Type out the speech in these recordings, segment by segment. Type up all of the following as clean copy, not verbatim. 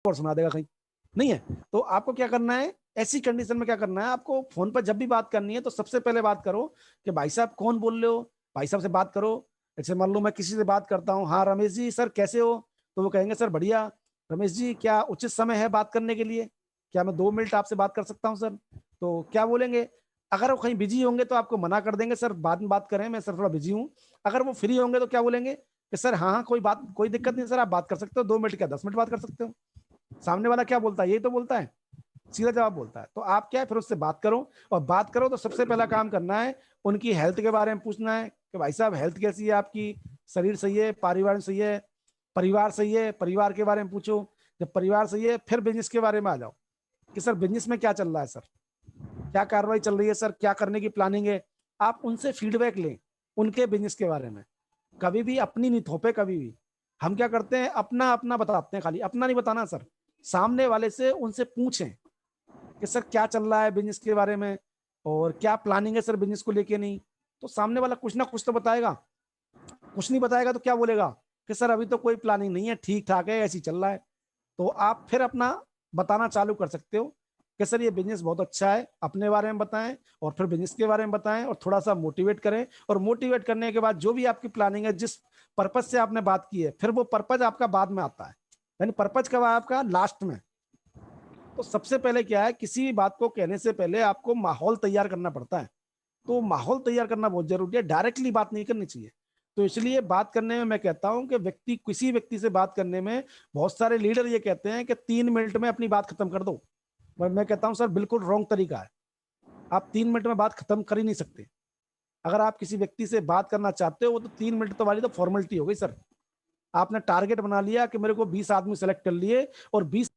और सुना देगा कहीं, नहीं है। तो आपको क्या करना है, ऐसी कंडीशन में क्या करना है, आपको फोन पर जब भी बात करनी है तो सबसे पहले बात करो कि भाई साहब कौन बोल रहे हो, भाई साहब से बात करो। जैसे मान लो मैं किसी से बात करता हूँ, हाँ रमेश जी सर कैसे हो, तो वो कहेंगे सर बढ़िया। रमेश जी क्या उचित समय है बात करने के लिए, क्या मैं 2 मिनट आपसे बात कर सकता हूँ सर, तो क्या बोलेंगे। अगर वो कहीं बिजी होंगे तो आपको मना कर देंगे, सर बाद में बात करें, मैं सर थोड़ा बिजी हूँ। अगर वो फ्री होंगे तो क्या बोलेंगे कि सर हाँ हाँ कोई बात, कोई दिक्कत नहीं सर, आप बात कर सकते हो, 2 मिनट क्या 10 मिनट बात कर सकते हो। सामने वाला क्या बोलता है, यही तो बोलता है, सीधा जवाब बोलता है। तो आप क्या है, फिर उससे बात करो, और बात करो तो सबसे पहला काम करना है उनकी हेल्थ के बारे में पूछना है कि भाई साहब हेल्थ कैसी है आपकी, शरीर सही है, परिवार सही है, परिवार सही है, परिवार के बारे में पूछो। जब परिवार सही है फिर बिजनेस के बारे में आ जाओ कि सर बिजनेस में क्या चल रहा है सर, क्या कार्रवाई चल रही है सर, क्या करने की प्लानिंग है। आप उनसे फीडबैक लें उनके बिजनेस के बारे में, कभी भी अपनी नहीं थोपे कभी भी। हम क्या करते हैं, अपना अपना बताते हैं, खाली अपना नहीं बताना सर, सामने वाले से उनसे पूछें कि सर क्या चल रहा है बिजनेस के बारे में, और क्या प्लानिंग है सर बिजनेस को लेके। नहीं तो सामने वाला कुछ ना कुछ तो बताएगा, कुछ नहीं बताएगा तो क्या बोलेगा कि सर अभी तो कोई प्लानिंग नहीं है, ठीक ठाक है, ऐसी चल रहा है। तो आप फिर अपना बताना चालू कर सकते हो कि सर ये बिजनेस बहुत अच्छा है, अपने बारे में बताएं और फिर बिजनेस के बारे में बताएं, और थोड़ा सा मोटिवेट करें। और मोटिवेट करने के बाद जो भी आपकी प्लानिंग है, जिस पर्पज से आपने बात की है, फिर वो पर्पज आपका बाद में आता है, यानी पर्पज कब आपका लास्ट में। तो सबसे पहले क्या है, किसी भी बात को कहने से पहले आपको माहौल तैयार करना पड़ता है। तो माहौल तैयार करना बहुत जरूरी है, डायरेक्टली बात नहीं करनी चाहिए। तो इसलिए बात करने में मैं कहता हूं कि व्यक्ति, किसी व्यक्ति से बात करने में, बहुत सारे लीडर ये कहते हैं कि 3 मिनट में अपनी बात खत्म कर दो। मैं कहता हूं सर बिल्कुल रॉन्ग तरीका है, आप 3 मिनट में बात खत्म कर ही नहीं सकते। अगर आप किसी व्यक्ति से बात करना चाहते हो, वो तो 3 मिनट तो वाली तो फॉर्मेलिटी हो गई सर। आपने टारगेट बना लिया कि मेरे को 20 आदमी सेलेक्ट कर लिए, और 20।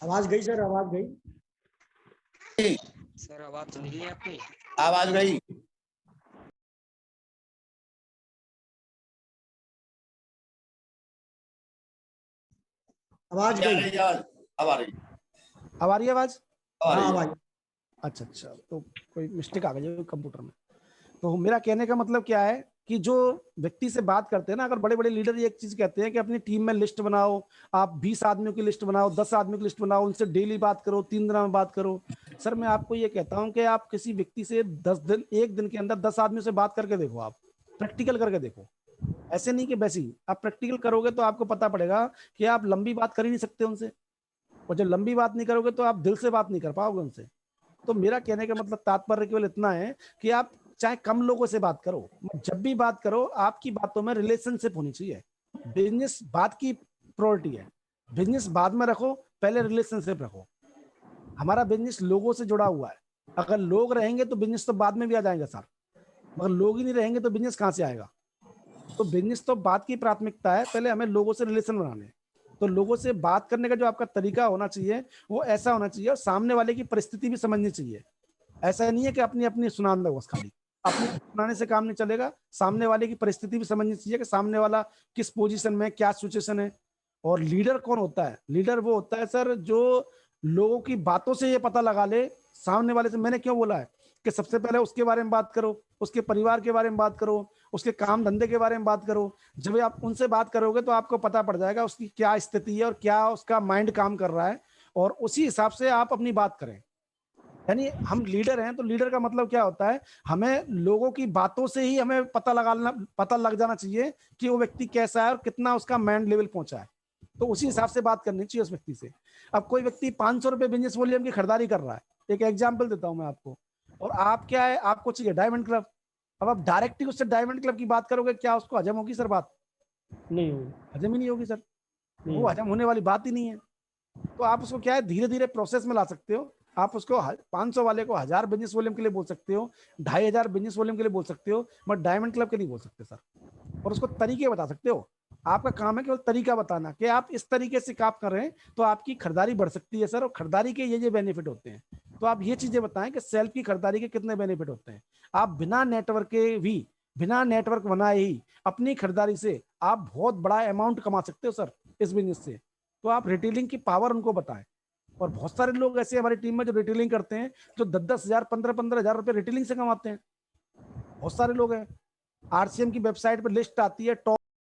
आवाज गई सर, आवाज गई सर, आवाज चली गई आपकी, आवाज गई। आवाज गई। अब आ रही, अब आ रही है आवाज? हाँ आवाज। अच्छा अच्छा, तो कोई मिस्टेक आ गई है कंप्यूटर में। तो मेरा कहने का मतलब क्या है कि जो व्यक्ति से बात करते हैं ना, अगर बड़े बड़े लीडर एक चीज कहते हैं कि अपनी टीम में लिस्ट बनाओ, आप 20 आदमियों की लिस्ट बनाओ, 10 आदमियों की लिस्ट बनाओ, उनसे डेली बात करो, 3 दिन में बात करो। सर मैं आपको ये कहता हूं कि आप किसी व्यक्ति से 10 दिन, एक दिन के अंदर 10 आदमियों से बात करके देखो, आप प्रैक्टिकल करके देखो। ऐसे नहीं कि वैसे ही, आप प्रैक्टिकल करोगे तो आपको पता पड़ेगा कि आप लंबी बात कर ही नहीं सकते उनसे, और जब लंबी बात नहीं करोगे तो आप दिल से बात नहीं कर पाओगे उनसे। तो मेरा कहने का मतलब तात्पर्य केवल इतना है कि आप चाहे कम लोगों से बात करो, जब भी बात करो आपकी बातों में रिलेशनशिप होनी चाहिए। बिजनेस बात की प्रायोरिटी है, बिजनेस बाद में रखो, पहले रिलेशनशिप रखो। हमारा बिजनेस लोगों से जुड़ा हुआ है, अगर लोग रहेंगे तो बिजनेस तो बाद में भी आ जाएगा सर, मगर लोग ही नहीं रहेंगे तो बिजनेस कहाँ से आएगा। तो बिजनेस तो बात की प्राथमिकता है, पहले हमें लोगों से रिलेशन बनाने। तो लोगों से बात करने का जो आपका तरीका होना चाहिए वो ऐसा होना चाहिए, और सामने वाले की परिस्थिति भी समझनी चाहिए। ऐसा नहीं है कि अपनी अपनी सुनान दो बस, खाली अपनी सुनाने से काम नहीं चलेगा, सामने वाले की परिस्थिति भी समझनी चाहिए कि सामने वाला किस पोजीशन में, क्या सिचुएशन है। और लीडर कौन होता है, लीडर वो होता है सर जो लोगों की बातों से ये पता लगा ले सामने वाले से। मैंने क्यों बोला है कि सबसे पहले उसके बारे में बात करो, उसके परिवार के बारे में बात करो, उसके काम धंधे के बारे में बात करो। जब आप उनसे बात करोगे तो आपको पता पड़ जाएगा उसकी क्या स्थिति है और क्या उसका माइंड काम कर रहा है, और उसी हिसाब से आप अपनी बात करें। यानी हम लीडर हैं तो लीडर का मतलब क्या होता है, हमें लोगों की बातों से ही हमें पता लग जाना चाहिए कि वो व्यक्ति कैसा है और कितना उसका माइंड लेवल पहुंचा है। तो उसी हिसाब से बात करनी चाहिए उस व्यक्ति से। अब कोई व्यक्ति 500 रुपए बिजनेस वॉल्यूम की खरीदारी कर रहा है, एक एग्जाम्पल देता हूं मैं आपको, और आप क्या है, आपको चाहिए डायमंड क्लब। अब आप डायरेक्टली उससे डायमंड क्लब की बात करोगे, क्या उसको हजम होगी सर बात? नहीं होगी, हजम ही नहीं होगी सर, नहीं वो होगी। हजम होने वाली बात ही नहीं है। तो आप उसको क्या है, धीरे धीरे प्रोसेस में ला सकते हो। आप उसको 500 वाले को 1000 बिजनेस वॉल्यूम के लिए बोल सकते हो, 2500 बिजनेस वॉल्यूम के लिए बोल सकते हो, बट डायमंड क्लब के नहीं बोल सकते सर। और उसको तरीके बता सकते हो, आपका काम है केवल तरीका बताना कि आप इस तरीके से काम कर रहे हैं तो आपकी खरीदारी बढ़ सकती है सर, और खरीदारी के ये बेनिफिट होते हैं। तो आप ये चीजें बताएं कि सेल्फ की खरीदारी के कितने बेनिफिट होते हैं। आप बिना नेटवर्क के भी, बिना नेटवर्क बनाए ही अपनी खरीदारी से आप बहुत बड़ा अमाउंट कमा सकते हो सर इस बिजनेस से। तो आप रिटेलिंग की पावर उनको बताएं। और बहुत सारे लोग ऐसे हमारी टीम में जो रिटेलिंग करते हैं, जो 10-10 हजार, 15-15 हजार रुपए रिटेलिंग से कमाते हैं, बहुत सारे लोग हैं। आरसीएम की वेबसाइट पे लिस्ट आती है, टॉप